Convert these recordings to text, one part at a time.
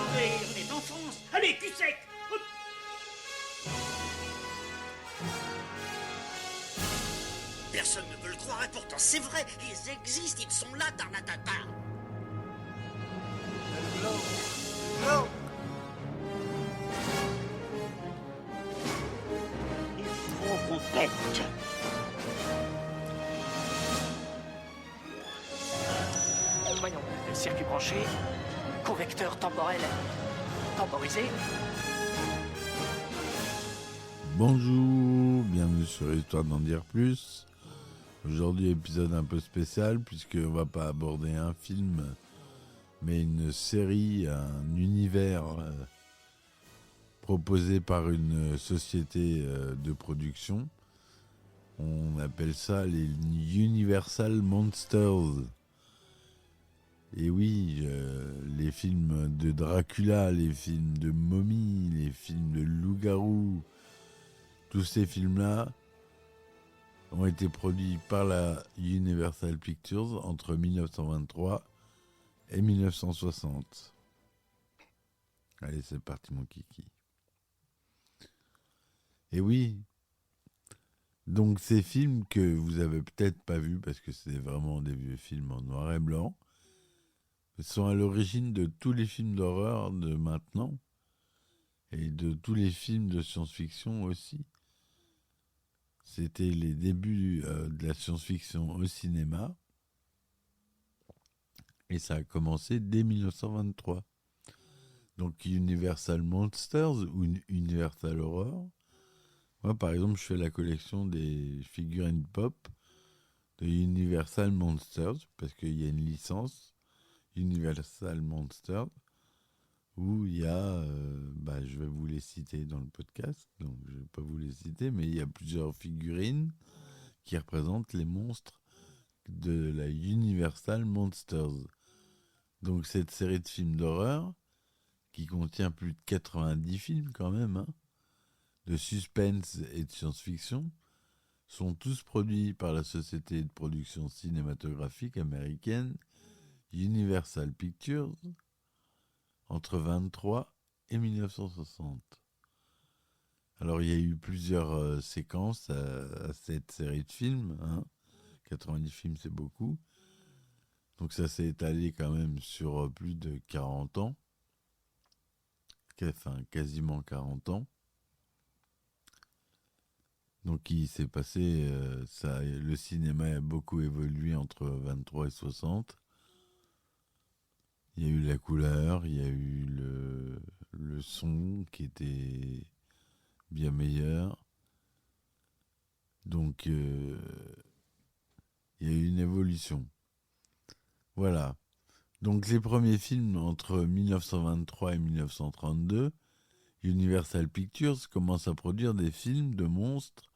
Attendez, on est en France. Allez, cul sec. Hop. Personne ne veut le croire et pourtant c'est vrai, ils existent, ils sont là, Tarnatata. Il faut qu'on pète. Voyons, circuit branché, convecteur temporel temporisé. Bonjour, bienvenue sur Histoire d'en dire plus. Aujourd'hui, épisode un peu spécial puisqu'on va pas aborder un film, mais une série, un univers proposé par une société de production. On appelle ça les Universal Monsters. Et oui, les films de Dracula, les films de momie, les films de loup-garou, tous ces films-là ont été produits par la Universal Pictures entre 1923 et 1960. Allez, c'est parti mon kiki. Et oui, donc ces films que vous avez peut-être pas vus parce que c'est vraiment des vieux films en noir et blanc, sont à l'origine de tous les films d'horreur de maintenant et de tous les films de science-fiction aussi. C'était les débuts de la science-fiction au cinéma et ça a commencé dès 1923. Donc Universal Monsters ou Universal Horror. Moi par exemple je fais la collection des figurines pop de Universal Monsters parce qu'il y a une licence Universal Monsters où il y a, je vais vous les citer dans le podcast, donc je ne vais pas vous les citer, mais il y a plusieurs figurines qui représentent les monstres de la Universal Monsters. Donc cette série de films d'horreur, qui contient plus de 90 films quand même, hein, de suspense et de science-fiction, sont tous produits par la société de production cinématographique américaine Universal Pictures, entre 23 et 1960. Alors il y a eu plusieurs séquences à cette série de films, hein. 90 films c'est beaucoup, donc ça s'est étalé quand même sur plus de 40 ans, enfin quasiment 40 ans. Donc il s'est passé, le cinéma a beaucoup évolué entre 23 et 60. Il y a eu la couleur, il y a eu le son qui était bien meilleur. Donc, il y a eu une évolution. Voilà. Donc, les premiers films entre 1923 et 1932, Universal Pictures commence à produire des films de monstres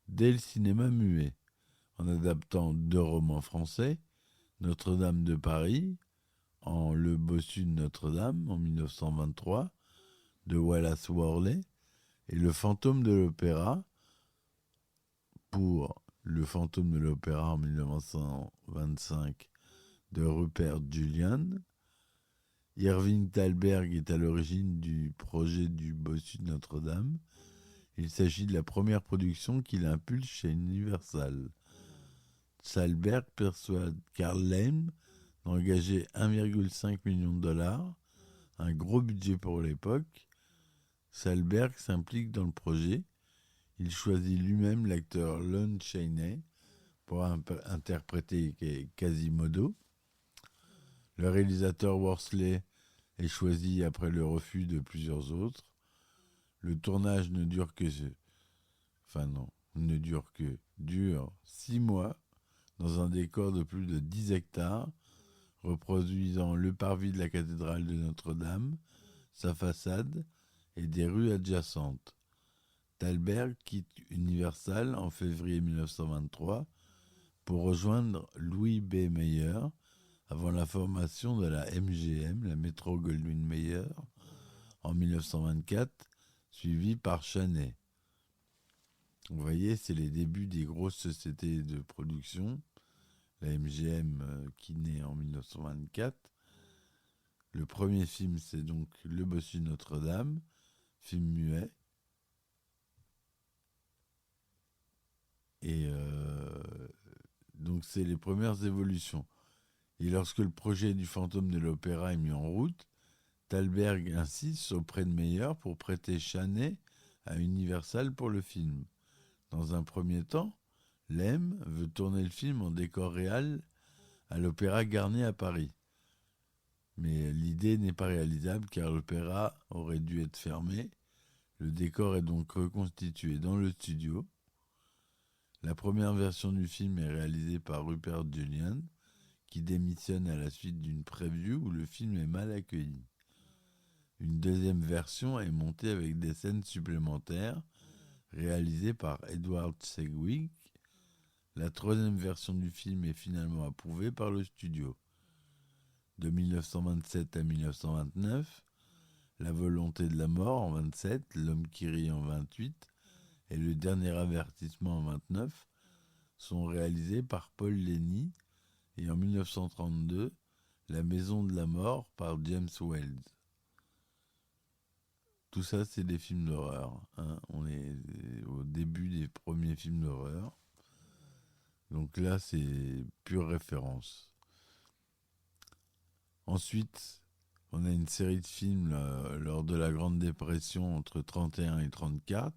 dès le cinéma muet, en adaptant 2 romans français, Notre-Dame de Paris, en Le Bossu de Notre-Dame, en 1923, de Wallace Worley, et Le Fantôme de l'Opéra, pour Le Fantôme de l'Opéra en 1925 de Rupert Julian. Irving Thalberg est à l'origine du projet du Bossu de Notre-Dame. Il s'agit de la première production qu'il impulse chez Universal. Thalberg persuade Carl Lamm d'engager 1,5 million de dollars, un gros budget pour l'époque. Thalberg s'implique dans le projet. Il choisit lui-même l'acteur Lon Chaney pour interpréter Quasimodo. Le réalisateur Worsley est choisi après le refus de plusieurs autres. Le tournage dure 6 mois dans un décor de plus de 10 hectares, reproduisant le parvis de la cathédrale de Notre-Dame, sa façade et des rues adjacentes. Thalberg quitte Universal en février 1923 pour rejoindre Louis B. Mayer avant la formation de la MGM, la Metro-Goldwyn-Mayer, en 1924, suivie par Chaney. Vous voyez, c'est les débuts des grosses sociétés de production. La MGM qui naît en 1924 Le premier film, c'est donc Le Bossu de Notre-Dame, film muet. Et donc, c'est les premières évolutions. Et lorsque le projet du fantôme de l'opéra est mis en route, Thalberg insiste auprès de Meyer pour prêter Chaney à Universal pour le film. Dans un premier temps, Lem veut tourner le film en décor réel à l'Opéra Garnier à Paris. Mais l'idée n'est pas réalisable car l'opéra aurait dû être fermé. Le décor est donc reconstitué dans le studio. La première version du film est réalisée par Rupert Julian, qui démissionne à la suite d'une preview où le film est mal accueilli. Une deuxième version est montée avec des scènes supplémentaires réalisées par Edward Sedgwick. La troisième version du film est finalement approuvée par le studio. De 1927 à 1929, La volonté de la mort en 27, L'homme qui rit en 28 et Le dernier avertissement en 29 sont réalisés par Paul Leni et en 1932, La maison de la mort par James Whale. Tout ça, c'est des films d'horreur. Hein. On est au début des premiers films d'horreur. Donc là, c'est pure référence. Ensuite, on a une série de films lors de la Grande Dépression entre 1931 et 1934,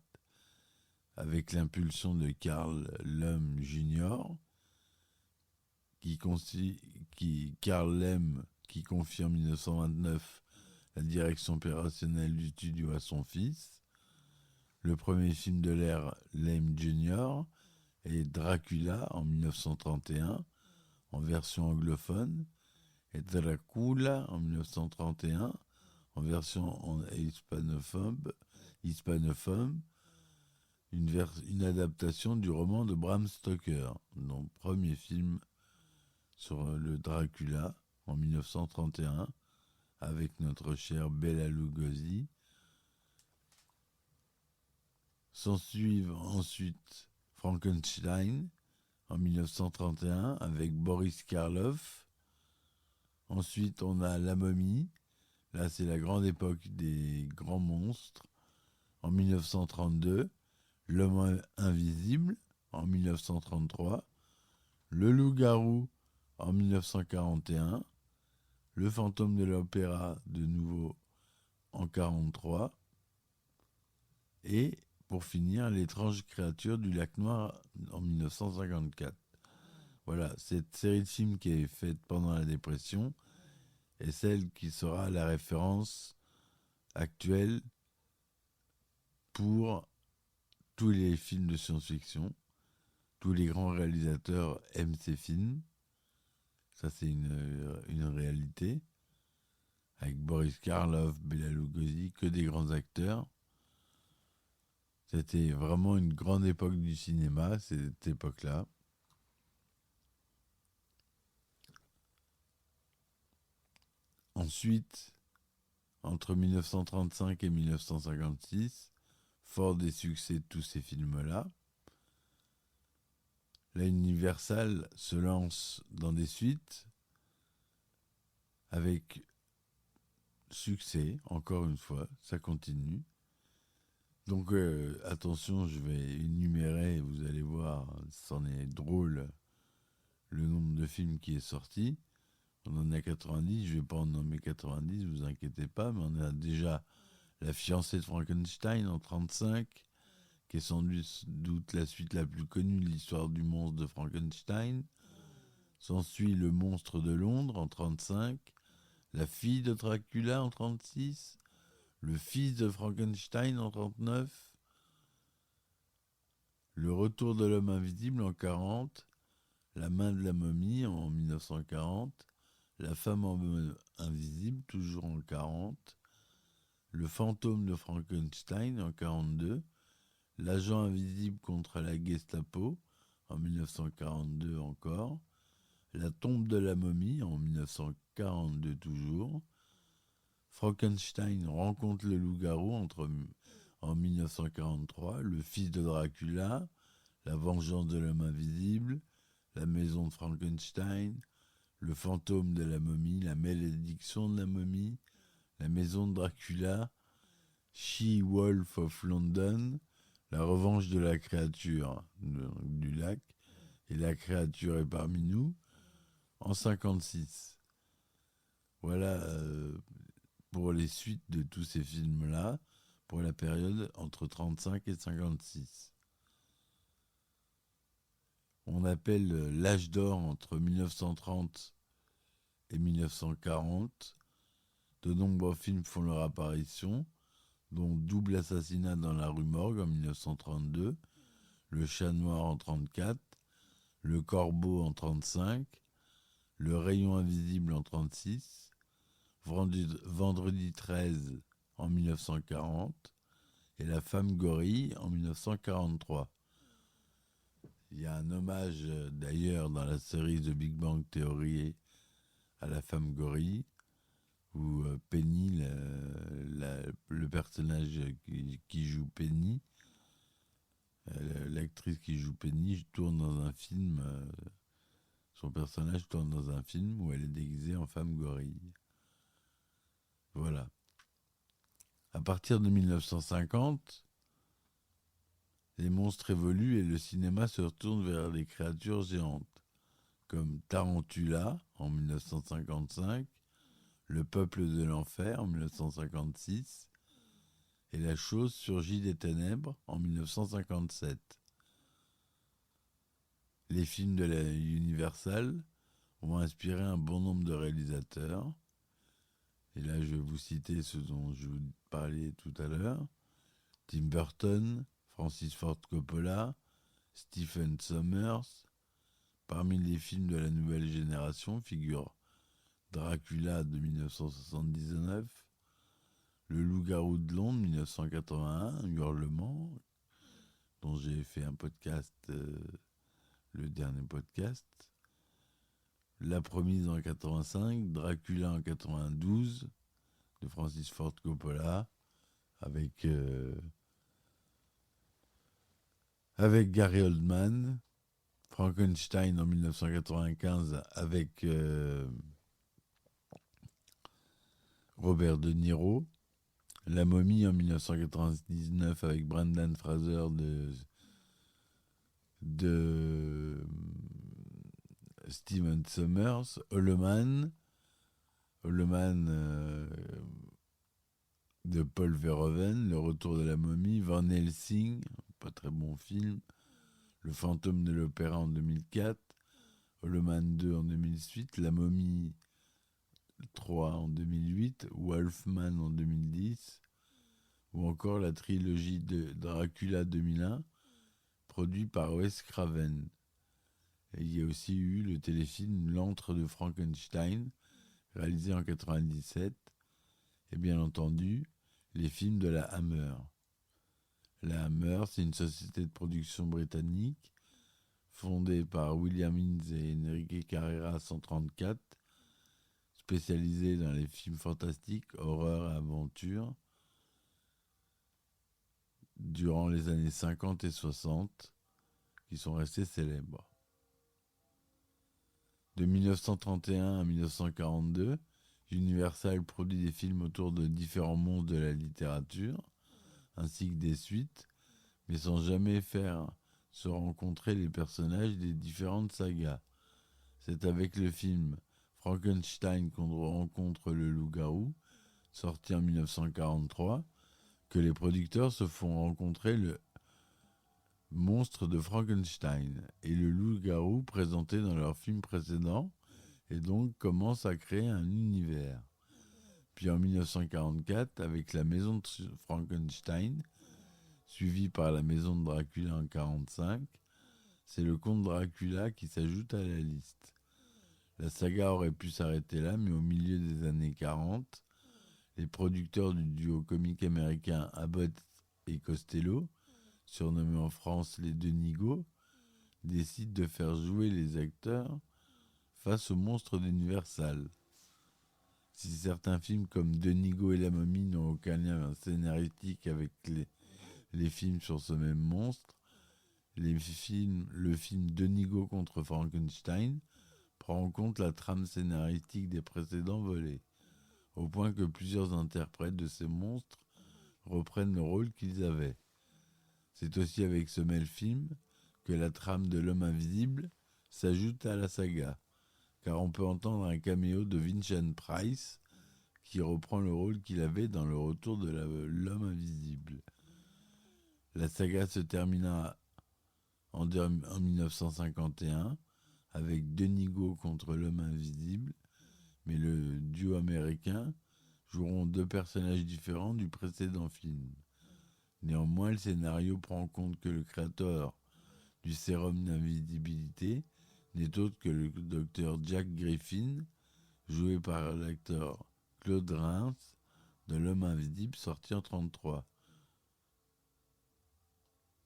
avec l'impulsion de Carl Lem Jr., Carl Lem qui confie en 1929 la direction opérationnelle du studio à son fils. Le premier film de l'ère Lem Jr. est Dracula en 1931 en version anglophone et Dracula en 1931 en version hispanophone, une adaptation du roman de Bram Stoker, donc premier film sur le Dracula en 1931 avec notre chère Bela Lugosi. S'ensuivent ensuite Frankenstein en 1931 avec Boris Karloff. Ensuite, on a La Momie. Là, c'est la grande époque des grands monstres. En 1932, L'Homme invisible en 1933. Le Loup-garou en 1941. Le fantôme de l'opéra de nouveau en 1943. Et pour finir, L'étrange créature du lac Noir en 1954. Voilà, cette série de films qui est faite pendant la dépression est celle qui sera la référence actuelle pour tous les films de science-fiction. Tous les grands réalisateurs aiment ces films. Ça, c'est une réalité. Avec Boris Karloff, Bela Lugosi, que des grands acteurs. C'était vraiment une grande époque du cinéma, cette époque-là. Ensuite, entre 1935 et 1956, fort des succès de tous ces films-là, la Universal se lance dans des suites avec succès, encore une fois, ça continue. Donc attention, je vais énumérer, vous allez voir, c'en est drôle, le nombre de films qui est sorti. On en a 90, je ne vais pas en nommer 90, vous inquiétez pas, mais on a déjà La fiancée de Frankenstein en 1935, qui est sans doute la suite la plus connue de l'histoire du monstre de Frankenstein. S'ensuit Le monstre de Londres en 1935, La fille de Dracula en 1936, Le fils de Frankenstein en 1939, Le retour de l'homme invisible en 1940, La main de la momie en 1940, La femme invisible toujours en 1940, Le fantôme de Frankenstein en 1942, L'agent invisible contre la Gestapo en 1942 encore, La tombe de la momie en 1942 toujours, Frankenstein rencontre le loup-garou en 1943, Le fils de Dracula, La vengeance de l'homme invisible, La maison de Frankenstein, Le fantôme de la momie, La malédiction de la momie, La maison de Dracula, She-Wolf of London, La revanche de la créature du lac, et La créature est parmi nous, en 56. Voilà pour les suites de tous ces films-là, pour la période entre 35 et 56. On appelle l'âge d'or entre 1930 et 1940. De nombreux films font leur apparition, dont Double assassinat dans la rue Morgue en 1932, Le chat noir en 1934, Le corbeau en 1935, Le rayon invisible en 1936, Vendredi 13 en 1940 et La femme gorille en 1943. Il y a un hommage d'ailleurs dans la série The Big Bang Theory à La femme gorille, où Penny, le personnage qui joue Penny, l'actrice qui joue Penny, tourne dans un film, son personnage tourne dans un film où elle est déguisée en femme gorille. Voilà. À partir de 1950, les monstres évoluent et le cinéma se retourne vers des créatures géantes, comme Tarantula en 1955, Le peuple de l'enfer en 1956 et La chose surgit des ténèbres en 1957. Les films de la Universal ont inspiré un bon nombre de réalisateurs. Et là, je vais vous citer ceux dont je vous parlais tout à l'heure. Tim Burton, Francis Ford Coppola, Stephen Sommers. Parmi les films de la nouvelle génération figurent Dracula de 1979, Le loup-garou de Londres 1981, Hurlement, dont j'ai fait un podcast, le dernier podcast. La promise en 85, Dracula en 92, de Francis Ford Coppola, avec Gary Oldman. Frankenstein en 1995 avec Robert De Niro. La momie en 1999 avec Brendan Fraser de Stephen Sommers. Holloman de Paul Verhoeven. Le retour de la momie. Van Helsing, pas très bon film. Le fantôme de l'opéra en 2004. Holloman 2 en 2008. La momie 3 en 2008. Wolfman en 2010. Ou encore la trilogie de Dracula 2001, produit par Wes Craven. Et il y a aussi eu le téléfilm L'antre de Frankenstein, réalisé en 1997. Et bien entendu, les films de la Hammer. La Hammer, c'est une société de production britannique fondée par William Innes et Enrique Carreras en 1934, spécialisée dans les films fantastiques, horreur et aventure, durant les années 50 et 60, qui sont restés célèbres. De 1931 à 1942, Universal produit des films autour de différents mondes de la littérature, ainsi que des suites, mais sans jamais faire se rencontrer les personnages des différentes sagas. C'est avec le film Frankenstein qu'on rencontre le loup-garou, sorti en 1943, que les producteurs se font rencontrer le monstre de Frankenstein et le loup-garou présenté dans leur film précédent, et donc commencent à créer un univers. Puis en 1944, avec la maison de Frankenstein, suivie par la maison de Dracula en 1945, c'est le comte Dracula qui s'ajoute à la liste. La saga aurait pu s'arrêter là, mais au milieu des années 40, les producteurs du duo comique américain Abbott et Costello, surnommés en France les Denigo, décident de faire jouer les acteurs face aux monstres d'Universal. Si certains films comme Denigo et la momie n'ont aucun lien scénaristique avec les films sur ce même monstre, le film Denigo contre Frankenstein prend en compte la trame scénaristique des précédents volets, au point que plusieurs interprètes de ces monstres reprennent le rôle qu'ils avaient. C'est aussi avec ce même film que la trame de l'homme invisible s'ajoute à la saga, car on peut entendre un caméo de Vincent Price qui reprend le rôle qu'il avait dans Le Retour de l'homme invisible. La saga se termina en 1951 avec Denis Go contre l'homme invisible, mais le duo américain joueront deux personnages différents du précédent film. Néanmoins, le scénario prend en compte que le créateur du sérum d'invisibilité n'est autre que le docteur Jack Griffin, joué par l'acteur Claude Rains de L'Homme Invisible, sorti en 1933.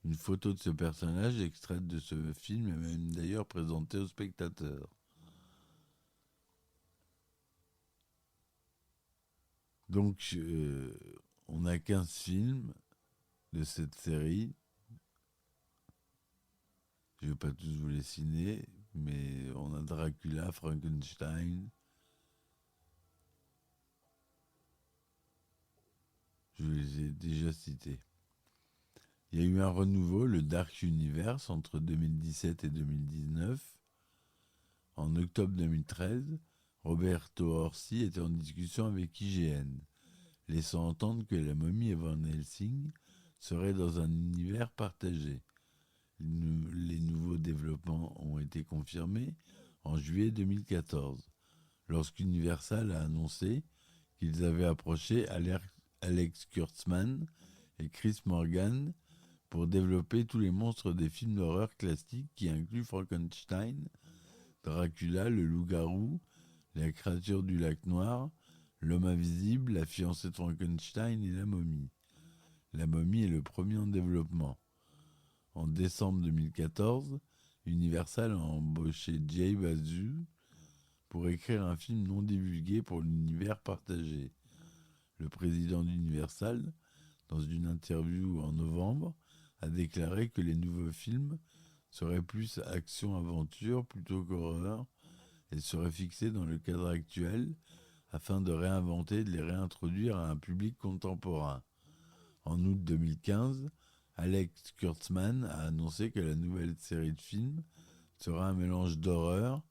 Une photo de ce personnage extraite de ce film est même d'ailleurs présentée aux spectateurs. Donc, on a 15 films de cette série. Je ne vais pas tous vous les citer, mais on a Dracula, Frankenstein. Je les ai déjà cités. Il y a eu un renouveau, le Dark Universe, entre 2017 et 2019. En octobre 2013, Roberto Orci était en discussion avec IGN, laissant entendre que La Momie et Van Helsing seraient dans un univers partagé. Les nouveaux développements ont été confirmés en juillet 2014, lorsqu'Universal a annoncé qu'ils avaient approché Alex Kurtzman et Chris Morgan pour développer tous les monstres des films d'horreur classiques qui incluent Frankenstein, Dracula, le loup-garou, la créature du lac noir, l'homme invisible, la fiancée de Frankenstein et la momie. La momie est le premier en développement. En décembre 2014, Universal a embauché Jay Bazu pour écrire un film non divulgué pour l'univers partagé. Le président d'Universal, dans une interview en novembre, a déclaré que les nouveaux films seraient plus action-aventure plutôt qu'horreur et seraient fixés dans le cadre actuel afin de réinventer et de les réintroduire à un public contemporain. En août 2015, Alex Kurtzman a annoncé que la nouvelle série de films sera un mélange d'horreur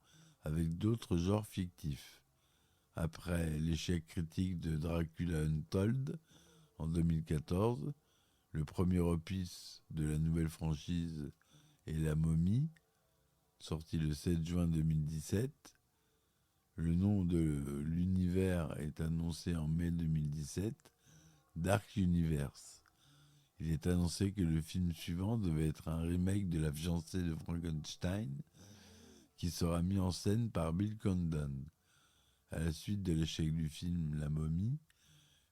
avec d'autres genres fictifs. Après l'échec critique de Dracula Untold en 2014, le premier opus de la nouvelle franchise est La Momie, sorti le 7 juin 2017. Le nom de l'univers est annoncé en mai 2017, Dark Universe. Il est annoncé que le film suivant devait être un remake de La fiancée de Frankenstein, qui sera mis en scène par Bill Condon. À la suite de l'échec du film La Momie,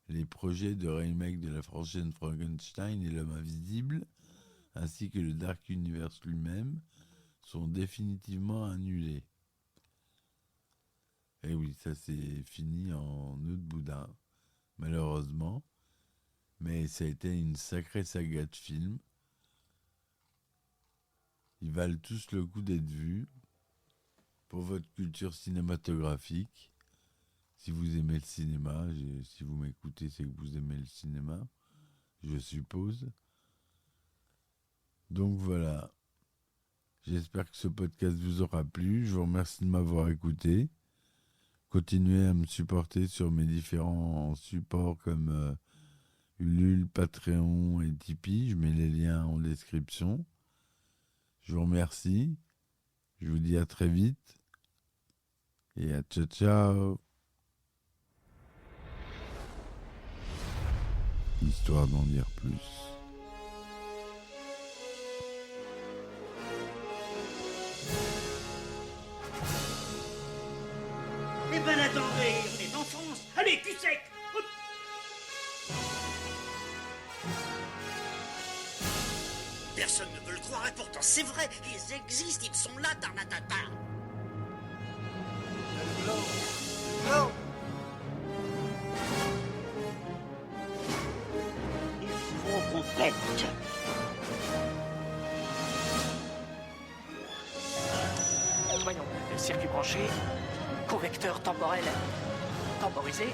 les projets de remake de la franchise Frankenstein et L'Homme Invisible, ainsi que le Dark Universe lui-même, sont définitivement annulés. Et oui, ça c'est fini en août boudin, malheureusement. Mais ça a été une sacrée saga de films. Ils valent tous le coup d'être vus pour votre culture cinématographique. Si vous aimez le cinéma, si vous m'écoutez, c'est que vous aimez le cinéma, je suppose. Donc voilà. J'espère que ce podcast vous aura plu. Je vous remercie de m'avoir écouté. Continuez à me supporter sur mes différents supports comme Ulule, Patreon et Tipeee. Je mets les liens en description. Je vous remercie. Je vous dis à très vite. Et à ciao ciao. Histoire d'en dire plus. Eh ben attendez, on est en France. Allez, cul sec. Hop. Personne ne veut le croire et pourtant c'est vrai, ils existent, ils sont là, Tarnatata. Il faut qu'on pète. Voyons, circuit branché, convecteur temporel temporisé,